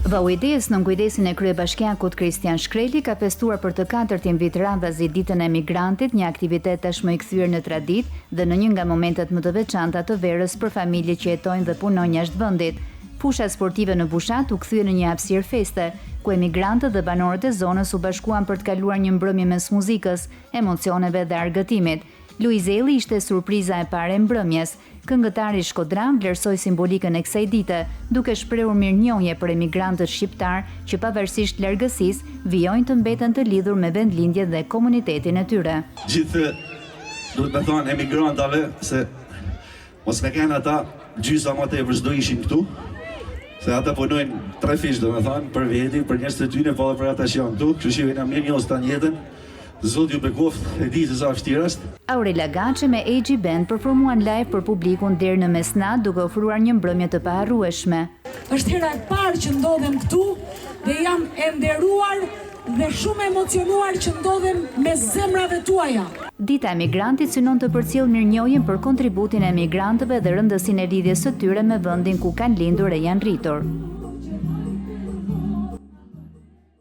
Vauides, nën kujdesin e kryebashkiakut Kristian Shkreli, ka festuar për të 4-tin vit radhazi ditën e emigrantit, një aktivitet tashmë i kthyer në traditë dhe në një nga momentet më të veçanta të verës për familje që jetojnë dhe punojnë jashtë vendit. Fusha sportive në Bushat u kthye në një hapësirë feste, ku emigrantët dhe banorët e zonës u bashkuan për të kaluar një mbrëmje mes muzikës, emocioneve dhe argëtimit. Luizelli ishte surpriza e parë e mbrëmjes. Këngëtari shkodran vlerësoi simbolikën e kësaj dite, duke shprehur mirënjohje për emigrantët shqiptar që pavarësisht largësisë vijojnë të mbeten të lidhur me vendlindjen dhe komunitetin e tyre. Gjithë duhet me thonë emigrantave se mos me kanë ata gjysa më tepër s'do ishin këtu. Se ata punojnë tre fish, do me thonë, për veti, për njerëz të tyre, po dhe për ata që janë këtu, kështu që jena mirë njohës tanë jetën. Zot ju bekoft, e di se sa vështirë është. Aurela Gaçe me AG Band performuan live për publikun deri në mesnatë, duke ofruar një mbrëmje të paharrueshme. Është hera e parë që ndodhem këtu dhe jam e nderuar dhe shumë emocionuar që ndodhem me zemrave tuaja. Dita e emigrantit synon të përcjell mirënjohjen për kontributin e emigrantëve dhe rëndësinë e lidhjes së tyre me vendin ku kanë lindur e janë rritur.